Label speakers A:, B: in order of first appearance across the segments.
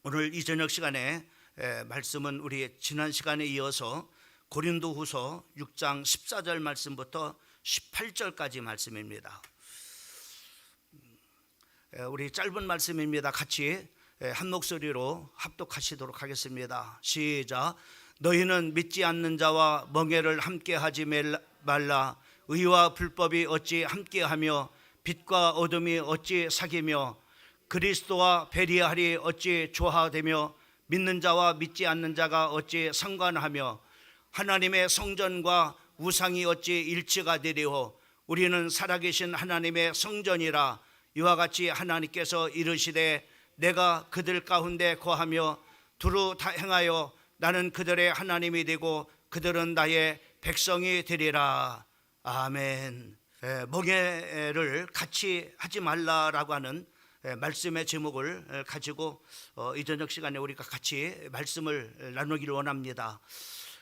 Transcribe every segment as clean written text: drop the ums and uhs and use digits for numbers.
A: 오늘 이 저녁 시간에 말씀은 우리 지난 시간에 이어서 고린도후서 6장 14절 말씀부터 18절까지 말씀입니다. 우리 짧은 말씀입니다. 같이 한 목소리로 합독하시도록 하겠습니다. 시작. 너희는 믿지 않는 자와 멍에를 함께하지 말라. 의와 불법이 어찌 함께하며 빛과 어둠이 어찌 사귀며 그리스도와 배리하리 어찌 조화되며 믿는 자와 믿지 않는 자가 어찌 상관하며 하나님의 성전과 우상이 어찌 일치가 되리오. 우리는 살아계신 하나님의 성전이라. 이와 같이 하나님께서 이르시되 내가 그들 가운데 거하며 두루 다 행하여 나는 그들의 하나님이 되고 그들은 나의 백성이 되리라. 아멘. 멍에를 같이 하지 말라라고 하는 말씀의 제목을 가지고 이 저녁 시간에 우리가 같이 말씀을 나누기를 원합니다.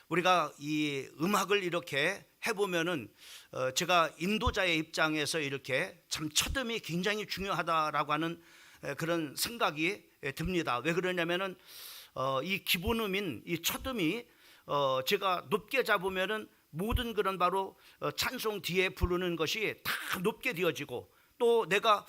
A: 우리가 이 음악을 이렇게 해보면은 제가 인도자의 입장에서 이렇게 참 첫음이 굉장히 중요하다라고 하는 그런 생각이 듭니다. 왜 그러냐면은 이 기본음인 이 첫음이 제가 높게 잡으면은 모든 그런 바로 찬송 뒤에 부르는 것이 다 높게 되어지고, 또 내가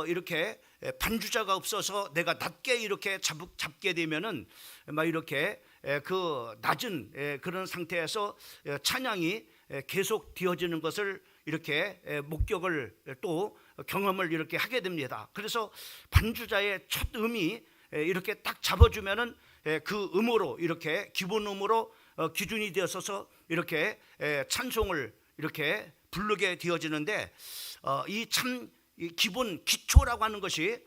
A: 이렇게 반주자가 없어서 내가 낮게 이렇게 잡게 되면은 막 이렇게 그 낮은 그런 상태에서 찬양이 계속 되어지는 것을 이렇게 목격을 또 경험을 이렇게 하게 됩니다. 그래서 반주자의 첫 음이 이렇게 딱 잡아주면은 그 음으로 이렇게 기본 음으로 기준이 되어서 이렇게 찬송을 이렇게 부르게 되어지는데, 이 참 기본 기초라고 하는 것이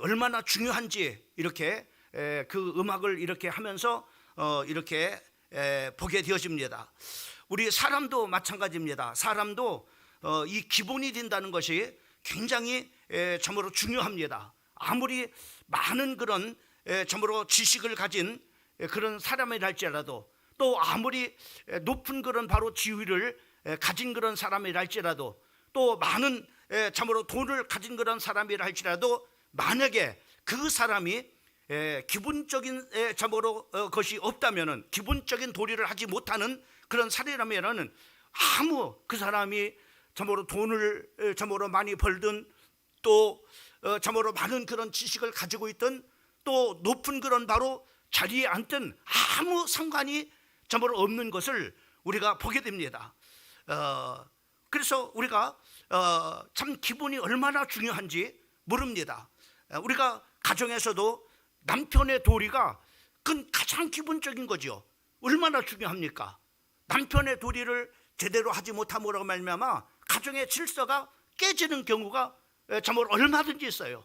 A: 얼마나 중요한지 이렇게 그 음악을 이렇게 하면서 이렇게 보게 되어집니다. 우리 사람도 마찬가지입니다. 사람도 이 기본이 된다는 것이 굉장히 참으로 중요합니다. 아무리 많은 그런 참으로 지식을 가진 그런 사람이라 할지라도, 또 아무리 높은 그런 바로 지위를 가진 그런 사람이라 할지라도, 또 많은 참으로 돈을 가진 그런 사람이라 할지라도, 만약에 그 사람이 기본적인 참으로 것이 없다면은, 기본적인 도리를 하지 못하는 그런 사례라면은, 아무 그 사람이 참으로 돈을 참으로 많이 벌든, 또 참으로 많은 그런 지식을 가지고 있든, 또 높은 그런 바로 자리에 앉든 아무 상관이 참으로 없는 것을 우리가 보게 됩니다. 그래서 우리가 참 기본이 얼마나 중요한지 모릅니다. 우리가 가정에서도 남편의 도리가 그건 가장 기본적인 거죠. 얼마나 중요합니까? 남편의 도리를 제대로 하지 못함으로 말미암아 가정의 질서가 깨지는 경우가 참으로 얼마든지 있어요.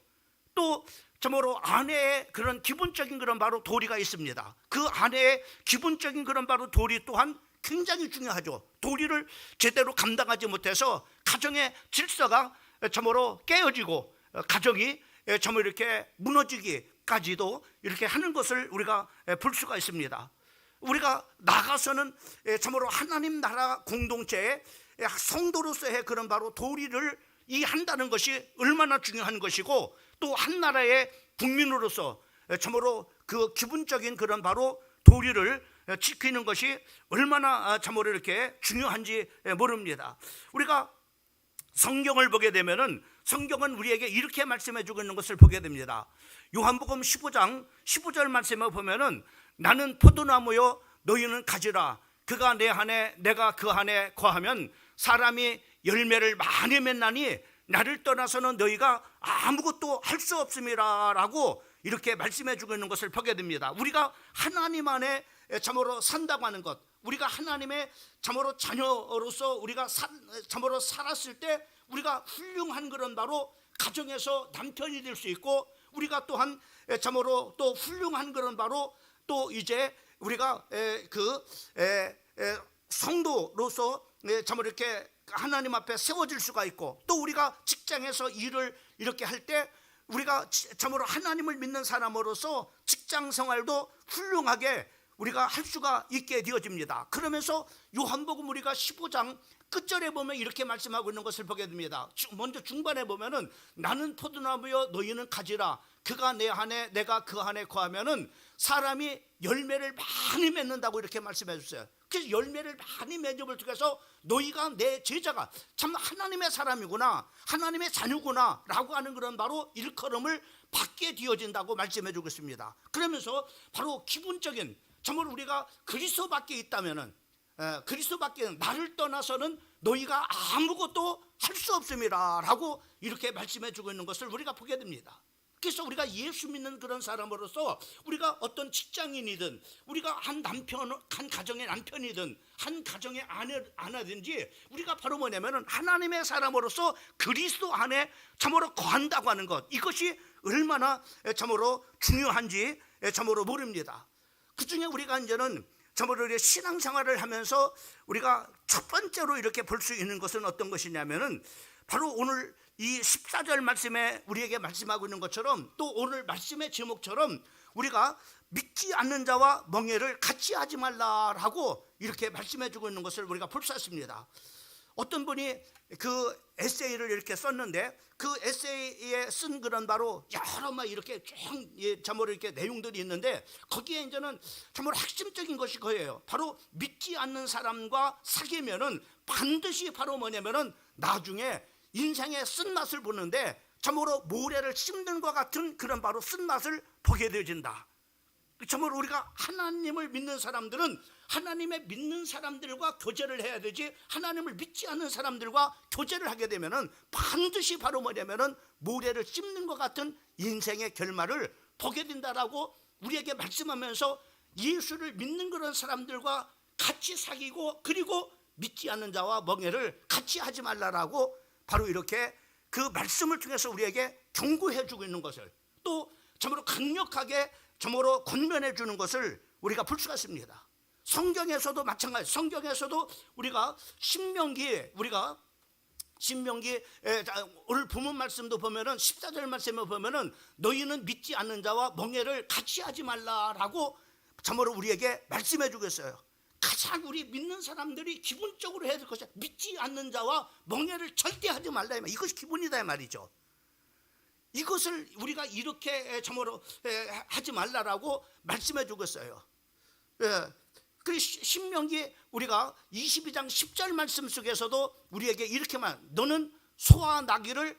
A: 또 참으로 아내의 그런 기본적인 그런 바로 도리가 있습니다. 그 아내의 기본적인 그런 바로 도리 또한 굉장히 중요하죠. 도리를 제대로 감당하지 못해서 가정의 질서가 참으로 깨어지고 가정이 참으로 이렇게 무너지기까지도 이렇게 하는 것을 우리가 볼 수가 있습니다. 우리가 나가서는 참으로 하나님 나라 공동체의 성도로서의 그런 바로 도리를 이해한다는 것이 얼마나 중요한 것이고, 또 한 나라의 국민으로서 참으로 그 기본적인 그런 바로 도리를 지키는 것이 얼마나 참으로 이렇게 중요한지 모릅니다. 우리가 성경을 보게 되면은 성경은 우리에게 이렇게 말씀해 주고 있는 것을 보게 됩니다. 요한복음 15장 15절 말씀을 보면은 나는 포도나무요 너희는 가지라. 그가 내 안에 내가 그 안에 거하면 사람이 열매를 많이 맺나니 나를 떠나서는 너희가 아무것도 할 수 없음이라 라고 이렇게 말씀해 주고 있는 것을 보게 됩니다. 우리가 하나님 안에 참으로 산다고 하는 것, 우리가 하나님의 참으로 자녀로서 우리가 참으로 살았을 때 우리가 훌륭한 그런 바로 가정에서 남편이 될 수 있고, 우리가 또한 참으로 또 훌륭한 그런 바로 또 이제 우리가 그 성도로서 참으로 이렇게 하나님 앞에 세워질 수가 있고, 또 우리가 직장에서 일을 이렇게 할 때 우리가 참으로 하나님을 믿는 사람으로서 직장 생활도 훌륭하게 우리가 할 수가 있게 되어집니다. 그러면서 요한복음 우리가 15장 끝절에 보면 이렇게 말씀하고 있는 것을 보게 됩니다. 먼저 중반에 보면은 나는 포도나무여 너희는 가지라 그가 내 안에 내가 그 안에 거하면은 사람이 열매를 많이 맺는다고 이렇게 말씀해 주세요. 그래서 열매를 많이 맺음을 통해서 너희가 내 제자가 참 하나님의 사람이구나, 하나님의 자녀구나 라고 하는 그런 바로 일컬음을 받게 되어진다고 말씀해 주고 있습니다. 그러면서 바로 기본적인 정말 우리가 그리스도 밖에 있다면은 그리스도 밖에 나를 떠나서는 너희가 아무것도 할 수 없습니다 라고 이렇게 말씀해 주고 있는 것을 우리가 보게 됩니다. 그래서 우리가 예수 믿는 그런 사람으로서 우리가 어떤 직장인이든 우리가 한 가정의 남편이든 한 가정의 아내든지 우리가 바로 뭐냐면은 하나님의 사람으로서 그리스도 안에 참으로 거한다고 하는 것, 이것이 얼마나 참으로 중요한지 참으로 모릅니다. 그 중에 우리가 이제는 참으로 신앙생활을 하면서 우리가 첫 번째로 이렇게 볼 수 있는 것은 어떤 것이냐면은 바로 오늘 이 14절 말씀에 우리에게 말씀하고 있는 것처럼 또 오늘 말씀의 제목처럼 우리가 믿지 않는 자와 멍에를 같이 하지 말라라고 이렇게 말씀해 주고 있는 것을 우리가 볼 수 있습니다. 어떤 분이 그 에세이를 이렇게 썼는데 그 에세이에 쓴 그런 바로 여러 막 이렇게 참으로 이렇게 내용들이 있는데 거기에 이제는 참으로 핵심적인 것이 그거예요. 바로 믿지 않는 사람과 사귀면은 반드시 바로 뭐냐면은 나중에 인생의 쓴맛을 보는데 참으로 모래를 씹는 것 같은 그런 바로 쓴맛을 보게 되어진다. 참으로 우리가 하나님을 믿는 사람들은 하나님의 믿는 사람들과 교제를 해야 되지, 하나님을 믿지 않는 사람들과 교제를 하게 되면은 반드시 바로 뭐냐면은 모래를 씹는 것 같은 인생의 결말을 보게 된다라고 우리에게 말씀하면서 예수를 믿는 그런 사람들과 같이 사귀고 그리고 믿지 않는 자와 멍에를 같이 하지 말라라고 바로 이렇게 그 말씀을 통해서 우리에게 경고해 주고 있는 것을 또 참으로 강력하게 참으로 권면해 주는 것을 우리가 볼 수가 있습니다. 성경에서도 마찬가지. 성경에서도 우리가 신명기 오늘 본문 말씀도 보면은 14절 말씀을 보면은 너희는 믿지 않는 자와 멍에를 같이 하지 말라라고 참으로 우리에게 말씀해 주겠어요. 가장 우리 믿는 사람들이 기본적으로 해야 될 것이 믿지 않는 자와 멍에를 절대 하지 말라. 이것이 기본이다 말이죠. 이것을 우리가 이렇게 참으로 하지 말라라고 말씀해 주겠어요. 그 신명기 우리가 22장 10절 말씀 속에서도 우리에게 이렇게만 너는 소와 나귀를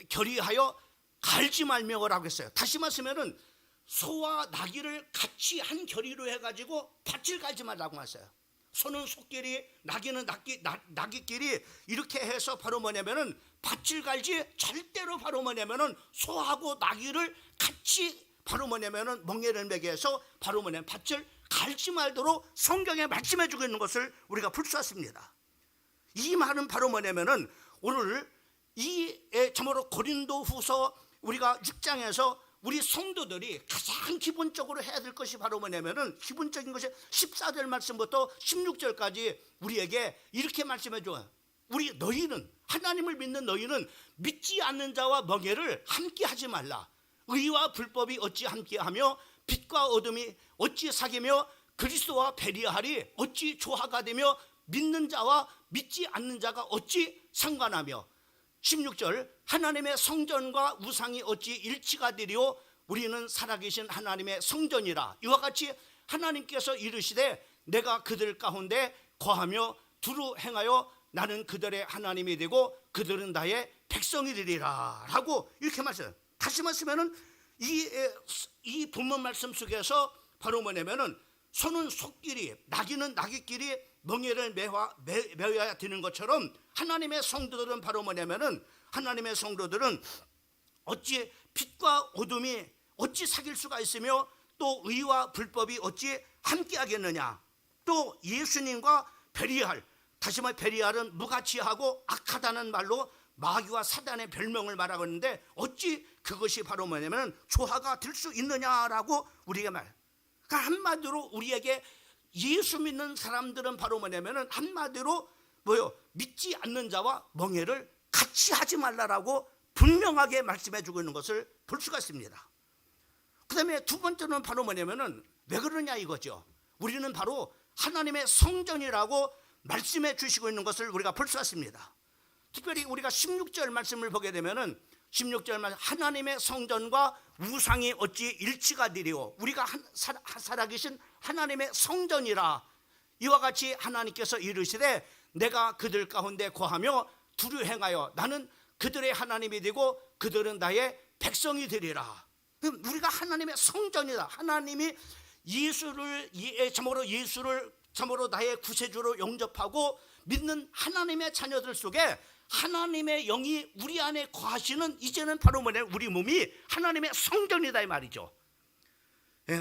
A: 결의하여 갈지 말며라고 했어요. 다시 말하면은 소와 나귀를 같이 한 결의로 해가지고 밭을 갈지 말라고 했어요. 소는 소끼리, 나귀는 나귀끼리 이렇게 해서 바로 뭐냐면은 밭을 갈지 절대로 바로 뭐냐면은 소하고 나귀를 같이 바로 뭐냐면은 멍에를 매게 해서 바로 뭐냐면 밭을 갈지 말도록 성경에 말씀해 주고 있는 것을 우리가 볼 수 있습니다. 이 말은 바로 뭐냐면은 오늘 이 참으로 고린도후서 우리가 6장에서 우리 성도들이 가장 기본적으로 해야 될 것이 바로 뭐냐면은 기본적인 것이 14절 말씀부터 16절까지 우리에게 이렇게 말씀해 줘요. 너희는 하나님을 믿는 너희는 믿지 않는 자와 멍에를 함께 하지 말라. 의와 불법이 어찌 함께하며 빛과 어둠이 어찌 사귀며 그리스도와 배리하리 어찌 조화가 되며 믿는 자와 믿지 않는 자가 어찌 상관하며 16절 하나님의 성전과 우상이 어찌 일치가 되리요 우리는 살아계신 하나님의 성전이라. 이와 같이 하나님께서 이르시되 내가 그들 가운데 거하며 두루 행하여 나는 그들의 하나님이 되고 그들은 나의 백성이 되리라 라고 이렇게 말씀해요. 다시 말씀하면은 이 본문 말씀 속에서 바로 뭐냐면은 소는 소끼리 나귀는 나귀끼리 멍에를 매어야 되는 것처럼 하나님의 성도들은 바로 뭐냐면은 하나님의 성도들은 어찌 빛과 어둠이 어찌 사귈 수가 있으며 또 의와 불법이 어찌 함께 하겠느냐. 또 예수님과 베리알, 다시 말해 베리알은 무가치하고 악하다는 말로 마귀와 사단의 별명을 말하고 있는데 어찌 그것이 바로 뭐냐면 조화가 될 수 있느냐라고 우리가 그러니까 한마디로 우리에게 예수 믿는 사람들은 바로 뭐냐면은 한마디로 믿지 않는 자와 멍에를 같이 하지 말라라고 분명하게 말씀해 주고 있는 것을 볼 수가 있습니다. 그다음에 두 번째는 바로 뭐냐면은 왜 그러냐 이거죠. 우리는 바로 하나님의 성전이라고 말씀해 주시고 있는 것을 우리가 볼 수 있습니다. 특별히 우리가 16절 말씀을 보게 되면은 16절 말씀, 하나님의 성전과 우상이 어찌 일치가 되리오. 우리가 살아계신 하나님의 성전이라. 이와 같이 하나님께서 이르시되 내가 그들 가운데 거하며 두루 행하여 나는 그들의 하나님이 되고 그들은 나의 백성이 되리라. 우리가 하나님의 성전이다. 하나님이 예수를 참으로 나의 구세주로 영접하고 믿는 하나님의 자녀들 속에 하나님의 영이 우리 안에 거하시는, 이제는 바로 뭐냐, 우리 몸이 하나님의 성전이다 이 말이죠.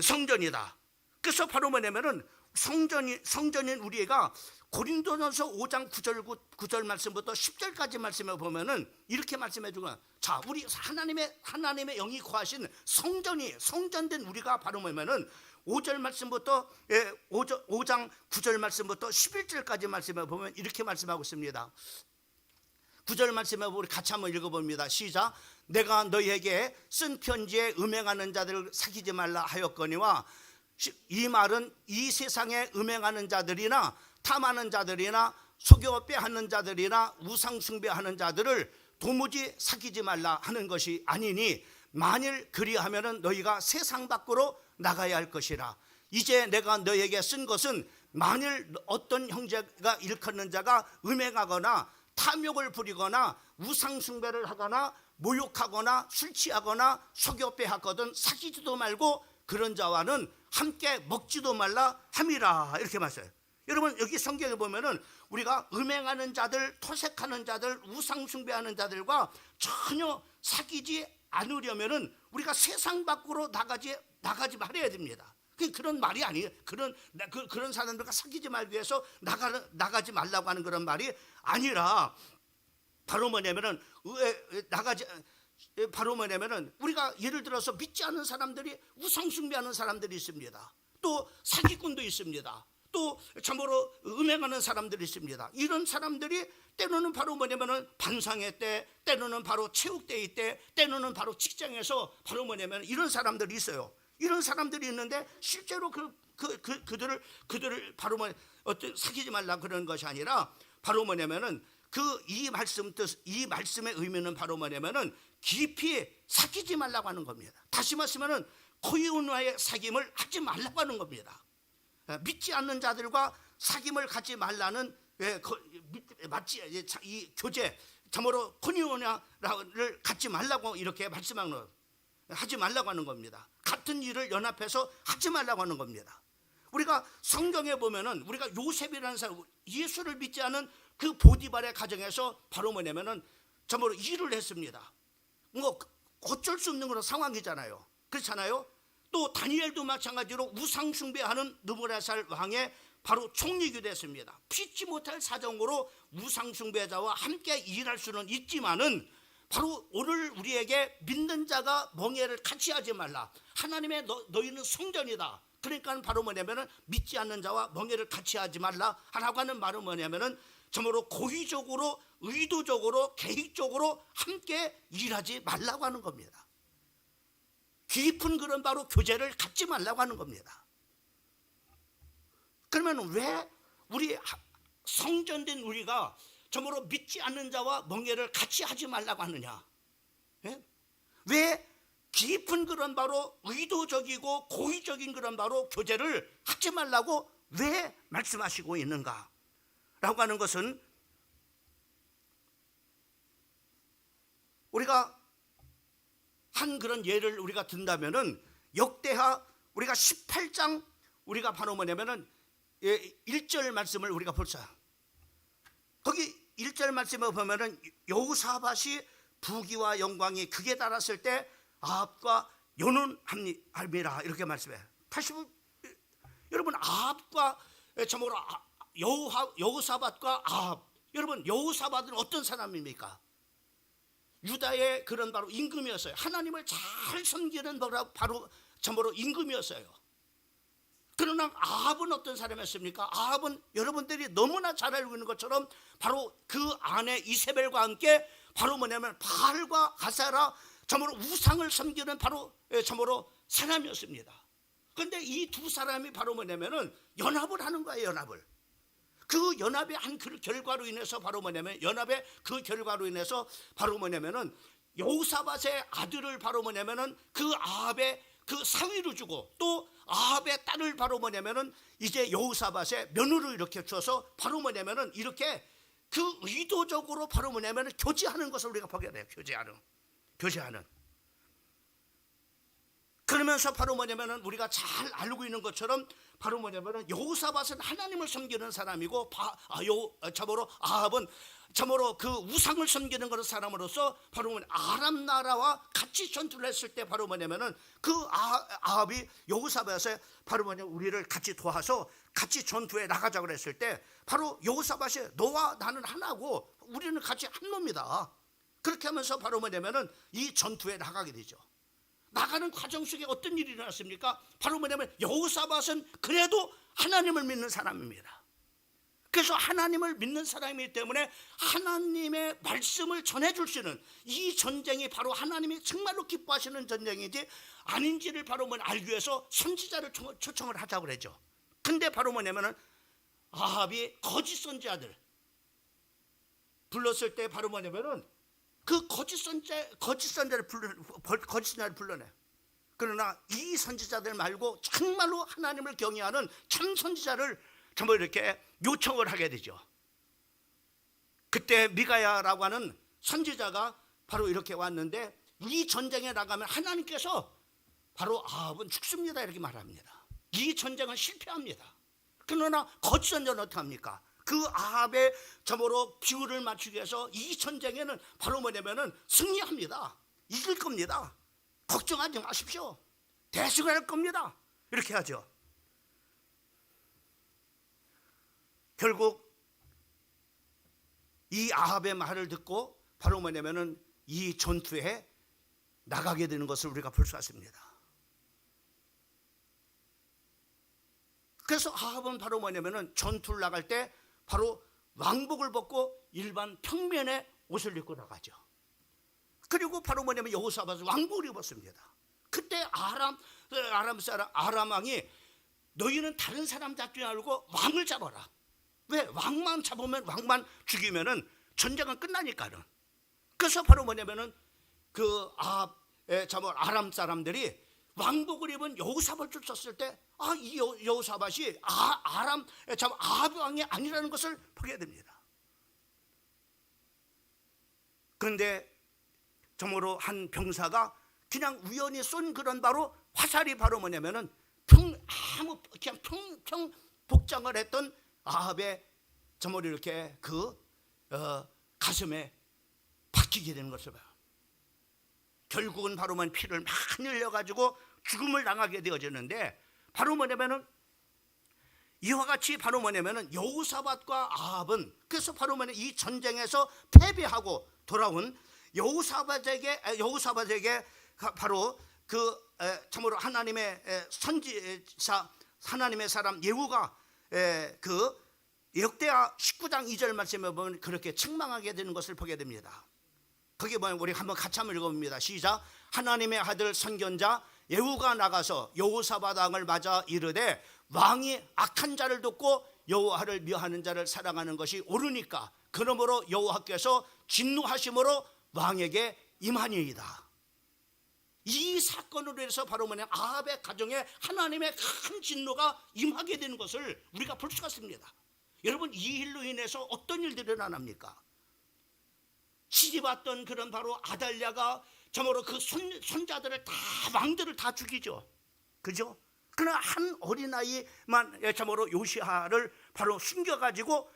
A: 성전이다. 그래서 바로 뭐냐면은 성전인 우리가 고린도전서 5장 9절 말씀부터 10절까지 말씀을 보면은 이렇게 말씀해 주고, 자, 우리 하나님의 영이 거하신 성전된 우리가 바로 뭐냐면은 5절 말씀부터 5장 9절 말씀부터 11절까지 말씀을 보면 이렇게 말씀하고 있습니다. 9절 말씀을 우리 같이 한번 읽어봅니다. 시작. 내가 너희에게 쓴 편지에 음행하는 자들을 사귀지 말라 하였거니와, 이 말은 이 세상에 음행하는 자들이나 탐하는 자들이나 속여 빼하는 자들이나 우상 숭배하는 자들을 도무지 사귀지 말라 하는 것이 아니니, 만일 그리하면은 너희가 세상 밖으로 나가야 할 것이라. 이제 내가 너희에게 쓴 것은 만일 어떤 형제가 일컫는 자가 음행하거나 탐욕을 부리거나 우상 숭배를 하거나 모욕하거나 술 취하거나 속여 빼하거든 사귀지도 말고 그런 자와는 함께 먹지도 말라 함이라. 이렇게 말해요. 여러분, 여기 성경에 보면은 우리가 음행하는 자들, 토색하는 자들, 우상 숭배하는 자들과 전혀 사귀지 않으려면은 우리가 세상 밖으로 나가지 말아야 됩니다. 그런 말이 아니에요. 그런 사람들과 사귀지 말기 위해서 나가지 말라고 하는 그런 말이 아니라, 바로 뭐냐면은 우리가 예를 들어서 믿지 않는 사람들이 우상 숭배하는 사람들이 있습니다. 또 사기꾼도 있습니다. 또 참으로 음행하는 사람들이 있습니다. 이런 사람들이 때로는 바로 뭐냐면은 반상회 때, 때로는 바로 체육대회 때, 때로는 바로 직장에서 바로 뭐냐면 이런 사람들이 있어요. 이런 사람들이 있는데 실제로 그들을 바로 어떤 사귀지 말라 그런 것이 아니라, 바로 뭐냐면은 이 말씀의 의미는 바로 뭐냐면은 깊이 사귀지 말라고 하는 겁니다. 다시 말하면은 코이온과의 사귐을 하지 말라고 하는 겁니다. 믿지 않는 자들과 사귐을 갖지 말라는 이 교제, 참으로 코이온화를 갖지 말라고 이렇게 말씀하는, 하지 말라고 하는 겁니다. 같은 일을 연합해서 하지 말라고 하는 겁니다. 우리가 성경에 보면은 우리가 요셉이라는 사람, 예수를 믿지 않은 그 보디발의 가정에서 바로 뭐냐면은 참으로 일을 했습니다. 뭐 어쩔 수 없는 그런 상황이잖아요. 그렇잖아요. 또 다니엘도 마찬가지로 우상 숭배하는 느부갓네살 왕의 바로 총리가 됐습니다. 피치 못할 사정으로 우상 숭배자와 함께 일할 수는 있지만은, 바로 오늘 우리에게 믿는 자가 멍에를 같이 하지 말라. 하나님의 너희는 성전이다. 그러니까 바로 뭐냐면은 믿지 않는 자와 멍에를 같이 하지 말라 하라고 하는 말은 뭐냐면은 정말로 고의적으로, 의도적으로, 계획적으로 함께 일하지 말라고 하는 겁니다. 깊은 그런 바로 교제를 갖지 말라고 하는 겁니다. 그러면 왜 우리 성전된 우리가 정말로 믿지 않는 자와 멍에를 같이 하지 말라고 하느냐? 왜 깊은 그런 바로 의도적이고 고의적인 그런 바로 교제를 하지 말라고 왜 말씀하시고 있는가? 라고 하는 것은, 우리가 한 그런 예를 우리가 든다면은 역대하 우리가 18장 우리가 바로 뭐냐면은 1절 말씀을 우리가 볼까요? 거기 1절 말씀을 보면은 여호사밧이 부귀와 영광이 극에 달았을 때 아합과 연혼함이라 이렇게 말씀해요. 여러분, 아합과 참으로 여호사밧과 아합, 여러분 여호사밧은 어떤 사람입니까? 유다의 그런 바로 임금이었어요. 하나님을 잘 섬기는 바로 참으로 임금이었어요. 그러나 아합은 어떤 사람이었습니까? 아합은 여러분들이 너무나 잘 알고 있는 것처럼 바로 그 아내 이세벨과 함께 바로 뭐냐면 바알과 아세라 참으로 우상을 섬기는 바로 참으로 사람이었습니다. 그런데 이 두 사람이 바로 뭐냐면은 연합을 하는 거예요. 연합을. 그 연합의 한 그 결과로 인해서 바로 뭐냐면 연합의 그 결과로 인해서 바로 뭐냐면은 여호사밧의 아들을 바로 뭐냐면은 그 아합의 그 사위로 주고 또 아합의 딸을 바로 뭐냐면은 이제 여호사밧의 며느리로 이렇게 줘서 바로 뭐냐면은 이렇게 그 의도적으로 바로 뭐냐면은 교제하는 것을 우리가 보게 돼요. 교제하는. 그러면서 바로 뭐냐면은 우리가 잘 알고 있는 것처럼 바로 뭐냐면은 여호사밧은 하나님을 섬기는 사람이고 참으로 아합은 참으로 그 우상을 섬기는 그런 사람으로서 바로 뭐냐면 아람 나라와 같이 전투를 했을 때 바로 뭐냐면은 그 아합이 여호사밧에 바로 뭐냐면 우리를 같이 도와서 같이 전투에 나가자고 했을 때 바로 여호사밧이 너와 나는 하나고 우리는 같이 한 놈이다. 그렇게 하면서 바로 뭐냐면은 이 전투에 나가게 되죠. 나가는 과정 속에 어떤 일이 일어났습니까? 바로 뭐냐면 여호사밧은 그래도 하나님을 믿는 사람입니다. 그래서 하나님을 믿는 사람이기 때문에 하나님의 말씀을 전해줄 수 있는 이 전쟁이 바로 하나님이 정말로 기뻐하시는 전쟁인지 아닌지를 바로 알기 위해서 선지자를 초청을 하자고 그러죠. 근데 바로 뭐냐면은 아합이 거짓 선지자들 불렀을 때 바로 뭐냐면은 그 거짓 선지자를 불러내. 그러나 이 선지자들 말고 정말로 하나님을 경외하는 참 선지자를 전부 이렇게 요청을 하게 되죠. 그때 미가야라고 하는 선지자가 바로 이렇게 왔는데 이 전쟁에 나가면 하나님께서 바로 아합은 죽습니다 이렇게 말합니다. 이 전쟁은 실패합니다. 그러나 거짓 선지자는 어떻게 합니까? 그 아합의 점으로 비율을 맞추기 위해서 이 전쟁에는 바로 뭐냐면은 승리합니다. 이길 겁니다. 걱정하지 마십시오. 대승할 겁니다. 이렇게 하죠. 결국 이 아합의 말을 듣고 바로 뭐냐면은 이 전투에 나가게 되는 것을 우리가 볼 수 있습니다. 그래서 아합은 바로 뭐냐면은 전투를 나갈 때 바로 왕복을 벗고 일반 평면의 옷을 입고 나가죠. 그리고 바로 뭐냐면 여호사밧은 왕복을 입었습니다. 그때 아람 왕이 너희는 다른 사람 잡지 말고 왕을 잡아라. 왜? 왕만 잡으면 왕만 죽이면은 전쟁은 끝나니까는. 그래서 바로 뭐냐면은 그 아람 사람들이 왕복을 입은 여호사밧을 쫓았을 때 이 여호사밧이 아합 왕이 아니라는 것을 보게 됩니다. 그런데 정말로 한 병사가 그냥 우연히 쏜 그런 바로 화살이 바로 뭐냐면은 그냥 평 복장을 했던 아합의 정말 이렇게 가슴에 박히게 되는 것을 봐요. 결국은 바로 피를 많이 흘려가지고 죽음을 당하게 되어졌는데 바로 뭐냐면은 이와 같이 바로 뭐냐면은 여호사밧과 아합은 그래서 바로 뭐냐면 이 전쟁에서 패배하고 돌아온 여호사밧에게 바로 참으로 하나님의 선지자 하나님의 사람 예후가 그 역대하 19장 2절 말씀에 보면 그렇게 책망하게 되는 것을 보게 됩니다. 거기 보면 우리 한번 같이 한번 읽어봅니다. 시작. 하나님의 아들 선견자 예후가 나가서 여호사밧 왕을 맞아 이르되 왕이 악한 자를 돕고 여호와를 미워하는 자를 사랑하는 것이 옳으니까 그러므로 여호와께서 진노하심으로 왕에게 임하니이다. 이 사건으로 해서 바로 뭐냐 아합의 가정에 하나님의 큰 진노가 임하게 되는 것을 우리가 볼 수가 있습니다. 여러분 이 일로 인해서 어떤 일들이 일어납니까? 시집왔던 그런 바로 아달랴가 정말로 그 손자들을 왕들을 다 죽이죠. 그죠? 그러나 한 어린아이만 정말로 요시야를 바로 숨겨가지고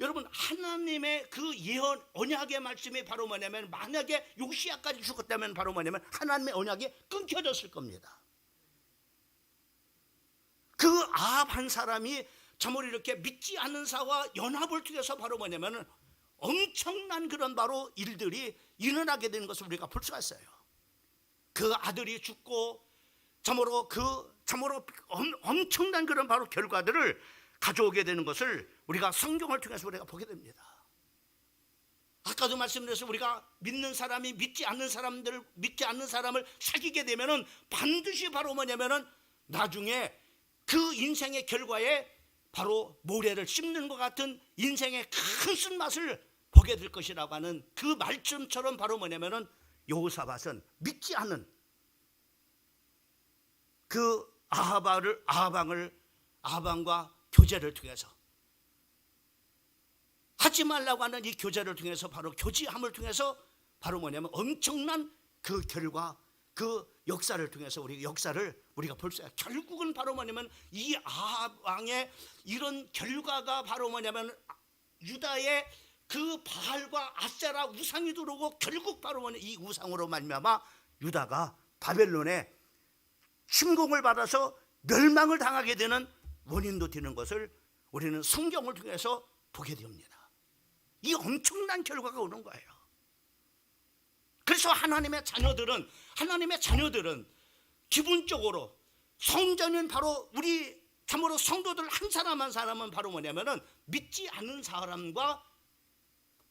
A: 여러분 하나님의 그 예언 언약의 말씀이 바로 뭐냐면 만약에 요시야까지 죽었다면 바로 뭐냐면 하나님의 언약이 끊겨졌을 겁니다. 그 아합 한 사람이 정말 이렇게 믿지 않는 자와 연합을 통해서 바로 뭐냐면 엄청난 그런 바로 일들이 일어나게 되는 것을 우리가 볼 수가 있어요. 그 아들이 죽고 참으로 엄청난 그런 바로 결과들을 가져오게 되는 것을 우리가 성경을 통해서 우리가 보게 됩니다. 아까도 말씀드렸어요. 우리가 믿는 사람이 믿지 않는 사람을 사귀게 되면은 반드시 바로 뭐냐면은 나중에 그 인생의 결과에 바로 모래를 씹는 것 같은 인생의 큰 쓴맛을 보게 될 것이라고 하는 그 말씀처럼 바로 뭐냐면은 여호사밧은 믿지 않은 그 아하방과 교제를 통해서 하지 말라고 하는 이 교제를 통해서 바로 교제함을 통해서 바로 뭐냐면 엄청난 그 결과 그 역사를 통해서 우리가 볼 수 있어요. 결국은 바로 뭐냐면 이 아합 왕의 이런 결과가 바로 뭐냐면 유다의 그 바알과 아세라 우상이 들어오고 결국 바로 뭐냐면 이 우상으로 말미암아 유다가 바벨론에 침공을 받아서 멸망을 당하게 되는 원인도 되는 것을 우리는 성경을 통해서 보게 됩니다. 이 엄청난 결과가 오는 거예요. 그래서 하나님의 자녀들은 기본적으로 성전은 바로 우리 참으로 성도들 한 사람 한 사람은 바로 뭐냐면은 믿지 않는 사람과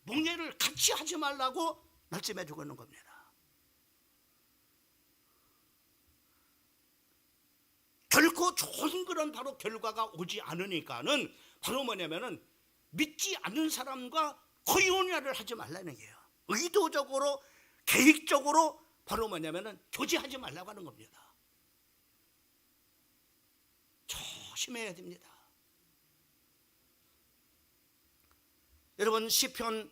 A: 멍해를 같이 하지 말라고 말씀해 주고 있는 겁니다. 결코 좋은 그런 바로 결과가 오지 않으니까는 바로 뭐냐면은 믿지 않는 사람과 코이오니아를 하지 말라는 얘기예요. 의도적으로 계획적으로 바로 뭐냐면은 교제하지 말라고 하는 겁니다. 조심해야 됩니다. 여러분 시편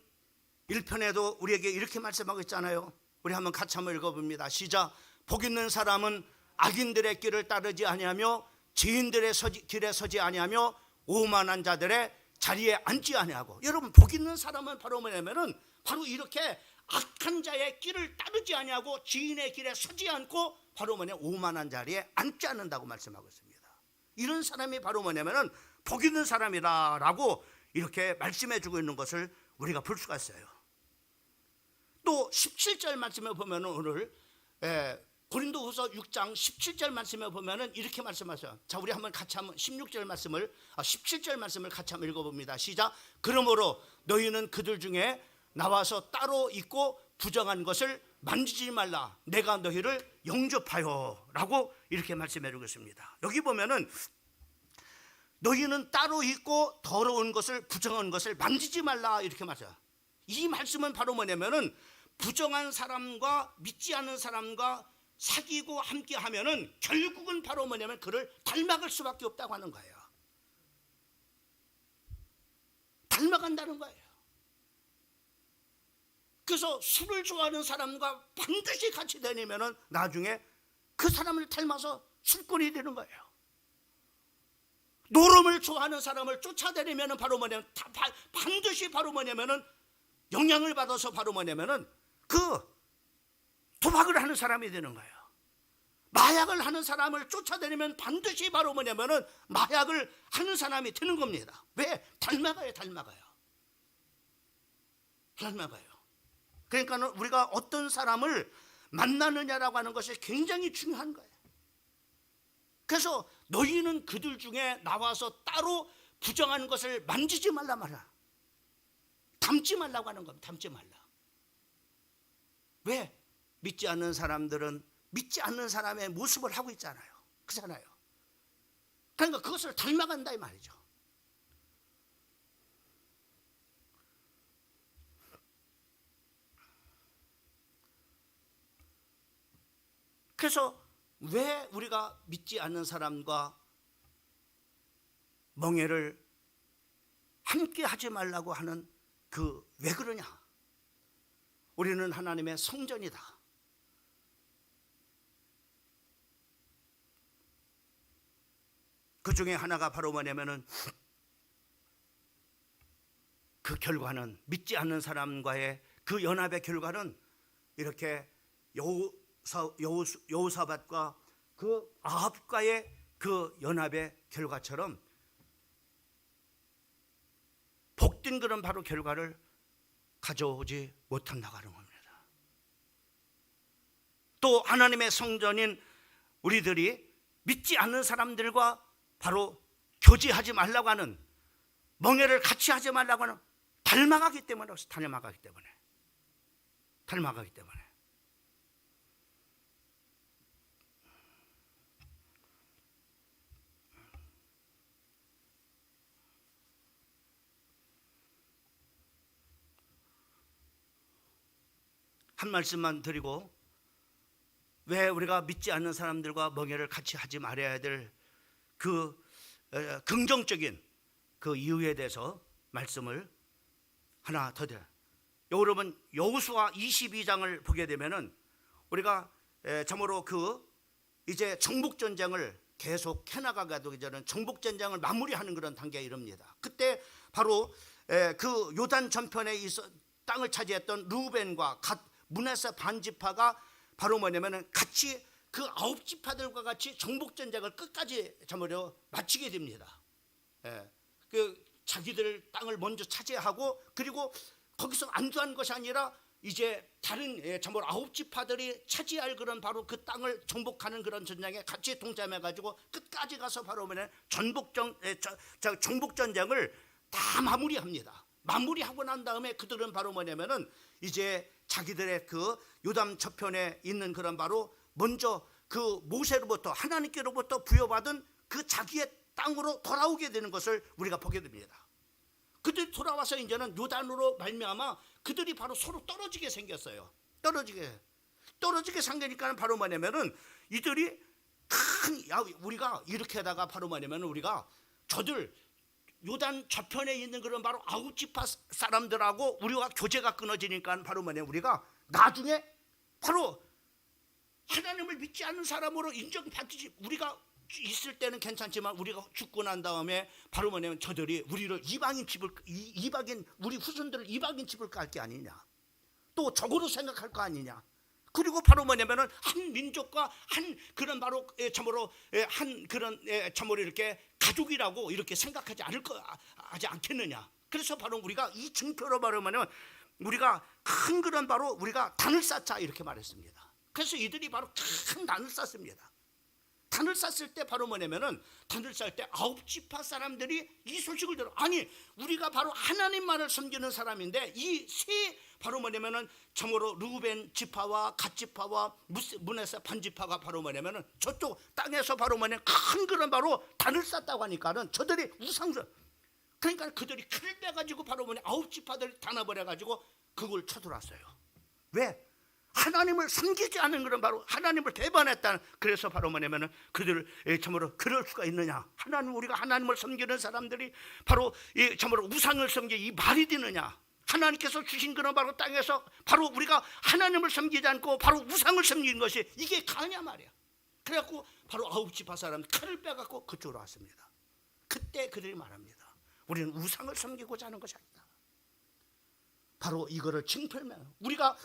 A: 1편에도 우리에게 이렇게 말씀하고 있잖아요. 우리 한번 같이 한번 읽어봅니다. 시작. 복 있는 사람은 악인들의 길을 따르지 아니하며 죄인들의 길에 서지 아니하며 오만한 자들의 자리에 앉지 아니하고. 여러분 복 있는 사람은 바로 뭐냐면은 바로 이렇게 악한 자의 길을 따르지 아니하고 죄인의 길에 서지 않고 바로 뭐냐 오만한 자리에 앉지 않는다고 말씀하고 있습니다. 이런 사람이 바로 뭐냐면은 복 있는 사람이다라고 이렇게 말씀해 주고 있는 것을 우리가 볼 수가 있어요. 또 17절 말씀에 보면은 오늘 고린도후서 6장 17절 말씀에 보면은 이렇게 말씀하세요. 자, 우리 한번 같이 한번 17절 말씀을 같이 한번 읽어봅니다. 시작. 그러므로 너희는 그들 중에 나와서 따로 있고 부정한 것을 만지지 말라. 내가 너희를 영접하여라고 이렇게 말씀해 주고 있습니다. 여기 보면은 너희는 따로 있고 더러운 것을 부정한 것을 만지지 말라 이렇게 말해요. 이 말씀은 바로 뭐냐면은 부정한 사람과 믿지 않는 사람과 사귀고 함께 하면은 결국은 바로 뭐냐면 그를 닮아갈 수밖에 없다고 하는 거예요. 닮아간다는 거예요. 그래서 술을 좋아하는 사람과 반드시 같이 다니면은 나중에 그 사람을 닮아서 술꾼이 되는 거예요. 노름을 좋아하는 사람을 쫓아다니면은 바로 뭐냐면 반드시 바로 뭐냐면은 영향을 받아서 바로 뭐냐면은 그 도박을 하는 사람이 되는 거예요. 마약을 하는 사람을 쫓아다니면 반드시 바로 뭐냐면은 마약을 하는 사람이 되는 겁니다. 왜? 닮아가요. 그러니까 우리가 어떤 사람을 만나느냐라고 하는 것이 굉장히 중요한 거예요. 그래서 너희는 그들 중에 나와서 따로 부정한 것을 만지지 말라 말이야. 담지 말라고 하는 겁니다. 담지 말라. 왜? 믿지 않는 사람들은 믿지 않는 사람의 모습을 하고 있잖아요. 그렇잖아요. 그러니까 그것을 닮아간다 이 말이죠. 그래서 왜 우리가 믿지 않는 사람과 멍해를 함께 하지 말라고 하는 왜 그러냐? 우리는 하나님의 성전이다. 그 중에 하나가 바로 뭐냐면은 그 결과는 믿지 않는 사람과의 그 연합의 결과는 이렇게 여호사밧과 그 아합과의 그 연합의 결과처럼 복된 그런 바로 결과를 가져오지 못한다고 하는 겁니다. 또 하나님의 성전인 우리들이 믿지 않는 사람들과 바로 교제하지 말라고 하는 멍해를 같이 하지 말라고 하는 닮아가기 때문에 닮아가기 때문에. 한 말씀만 드리고, 왜 우리가 믿지 않는 사람들과 멍에를 같이 하지 말아야 될 그 긍정적인 그 이유에 대해서 말씀을 하나 더 드려요. 여러분, 여호수아 22장을 보게 되면은 우리가 참으로 그 이제 정복 전쟁을 계속 해나가기 전에 정복 전쟁을 마무리하는 그런 단계에 이릅니다. 그때 바로 그 요단 전편에 땅을 차지했던 루벤과 갓, 므낫세 반지파가 바로 뭐냐면은 같이 그 9지파들과 같이 정복 전쟁을 끝까지 참으로 마치게 됩니다. 그 자기들 땅을 먼저 차지하고, 그리고 거기서 안주한 것이 아니라 이제 다른 참으로 9지파들이 차지할 그런 바로 그 땅을 정복하는 그런 전쟁에 같이 동참해 가지고 끝까지 가서 바로 뭐냐 정복 전쟁을 다 마무리합니다. 마무리하고 난 다음에 그들은 바로 뭐냐면은 이제 자기들의 그 요단 저편에 있는 그런 바로 먼저 그 모세로부터, 하나님께로부터 부여받은 그 자기의 땅으로 돌아오게 되는 것을 우리가 보게 됩니다. 그들이 돌아와서 이제는 요단으로 말미암아 그들이 바로 서로 떨어지게 생겼어요. 떨어지게 생기니까 바로 뭐냐면은 이들이 우리가 이렇게 하다가 바로 뭐냐면은 우리가 저들 요단 저편에 있는 그런 바로 9지파 사람들하고 우리가 교제가 끊어지니까 바로 뭐냐, 우리가 나중에 바로 하나님을 믿지 않는 사람으로 인정받지, 우리가 있을 때는 괜찮지만 우리가 죽고 난 다음에 바로 뭐냐면 저들이 우리를 이방인 우리 후손들을 이방인 집을 깔 게 아니냐, 또 적으로 생각할 거 아니냐. 그리고 바로 뭐냐면은 한 민족과 한 그런 바로 참으로 한 그런 참으로 이렇게 가족이라고 이렇게 생각하지 하지 않겠느냐. 그래서 바로 우리가 이 증표로 말하면 우리가 큰 그런 바로 우리가 단을 쌓자 이렇게 말했습니다. 그래서 이들이 바로 큰 단을 쌓습니다. 단을 쌓을 때 바로 뭐냐면은 단을 쌓을 때 9지파 사람들이 이 소식을 들어, 아니 우리가 바로 하나님만을 섬기는 사람인데 이 세 바로 뭐냐면은 참으로 루벤 지파와 갓 지파와 므낫세 반지파가 바로 뭐냐면은 저쪽 땅에서 바로 뭐냐 큰 그런 바로 단을 쌓았다고 하니까는 저들이 우상들, 그러니까 그들이 칼을 빼가지고 바로 뭐냐 9지파들이 단합해가지고 그걸 쳐들어왔어요. 왜? 하나님을 섬기지 않은 그런 바로 하나님을 배반했다는. 그래서 바로 뭐냐면은 그들을 참으로 그럴 수가 있느냐, 우리가 하나님을 섬기는 사람들이 바로 참으로 우상을 섬기 이 말이 되느냐. 하나님께서 주신 그런 바로 땅에서 바로 우리가 하나님을 섬기지 않고 바로 우상을 섬기는 것이 이게 가냐 말이야. 그래갖고 바로 9지파 사람들 칼을 빼갖고 그쪽으로 왔습니다. 그때 그들이 말합니다. 우리는 우상을 섬기고자 하는 것이 아니다. 바로 이거를 증표하면 우리가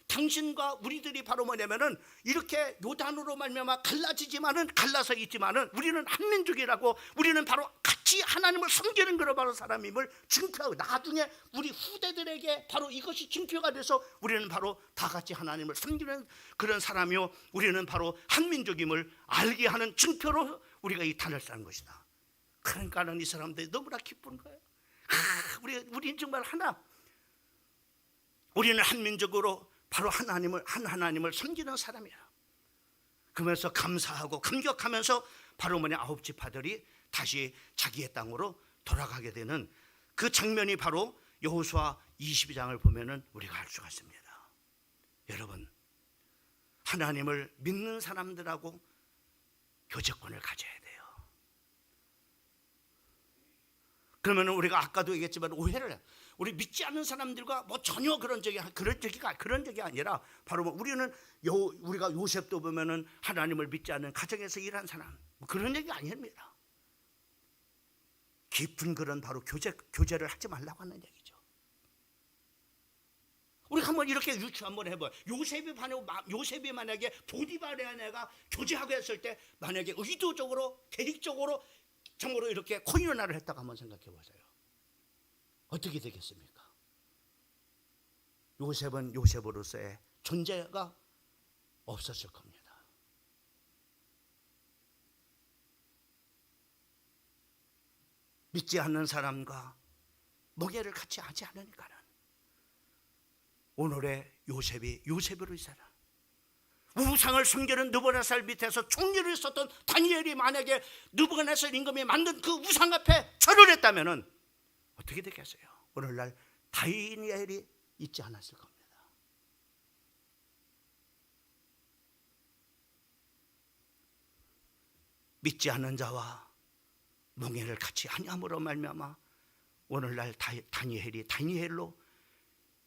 A: 당신과 우리들이 바로 뭐냐면은 이렇게 요단으로 말미암아 갈라서 있지만은 우리는 한 민족이라고, 우리는 바로 같이 하나님을 섬기는 그런 바로 사람임을 증표하고, 나중에 우리 후대들에게 바로 이것이 증표가 돼서 우리는 바로 다 같이 하나님을 섬기는 그런 사람이요, 우리는 바로 한 민족임을 알게 하는 증표로 우리가 이 단을 쌓은 것이다. 그러니까는 이 사람들이 너무나 기쁜 거예요. 우리는 정말 우리는 한 민족으로 바로 하나님을 섬기는 사람이야. 그러면서 감사하고 감격하면서 바로 뭐냐 9지파들이 다시 자기의 땅으로 돌아가게 되는 그 장면이 바로 여호수아 22장을 보면은 우리가 알 수가 있습니다. 여러분, 하나님을 믿는 사람들하고 교제권을 가져야 돼요. 그러면 우리가 아까도 얘기했지만 오해를 해요. 우리 믿지 않는 사람들과 뭐 전혀 그런 적이 아니라 바로 우리는 우리가 요셉도 보면은 하나님을 믿지 않는 가정에서 일한 사람, 뭐 그런 얘기 아닙니다. 깊은 그런 바로 교제를 하지 말라고 하는 얘기죠. 우리 한번 이렇게 유추 한번 해봐요. 요셉이 만약에 보디발의 아내가 교제하고 했을 때 만약에 의도적으로 계획적으로 정으로 이렇게 코인연화를 했다고 한번 생각해 보세요. 어떻게 되겠습니까? 요셉은 요셉으로서의 존재가 없었을 겁니다. 믿지 않는 사람과 멍에를 같이 하지 않으니까는 오늘의 요셉으로 살아. 우상을 숨기는 느부갓네살 밑에서 총리를 있었던 다니엘이 만약에 느부갓네살 임금이 만든 그 우상 앞에 절을 했다면 어떻게 되겠어요? 오늘날 다니엘이 있지 않았을 겁니다. 믿지 않는 자와 몽해를 같이 하냐므로 말미암아 오늘날 다니엘이 다니엘로,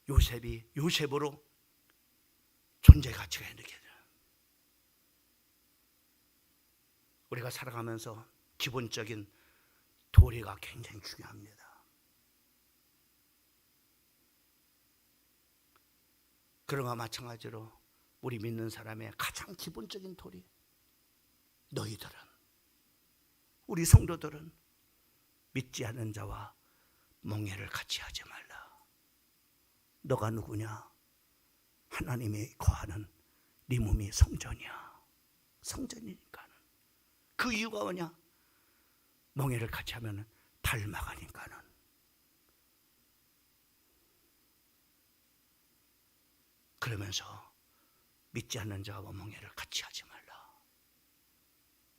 A: 요셉이 요셉으로 존재 가치가 있는 게 돼요. 우리가 살아가면서 기본적인 도리가 굉장히 중요합니다. 그런 것과 마찬가지로 우리 믿는 사람의 가장 기본적인 도리, 너희들은, 우리 성도들은 믿지 않는 자와 몽해를 같이 하지 말라. 너가 누구냐? 하나님이 거하는 네 몸이 성전이야. 성전이니까는. 그 이유가 뭐냐? 몽해를 같이 하면 닮아가니까는. 그러면서 믿지 않는 자와 몽해를 같이 하지 말라.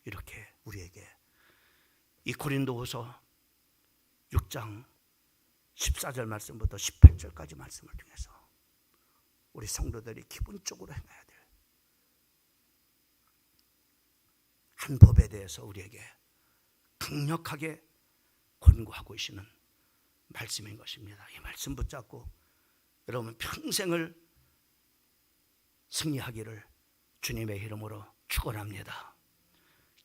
A: 이렇게 우리에게 이 고린도후서 6장 14절 말씀부터 18절까지 말씀을 통해서 우리 성도들이 기본적으로 행해야 될 한 법에 대해서 우리에게 강력하게 권고하고 계시는 말씀인 것입니다. 이 말씀 붙잡고 여러분 평생을 승리하기를 주님의 이름으로 축원합니다.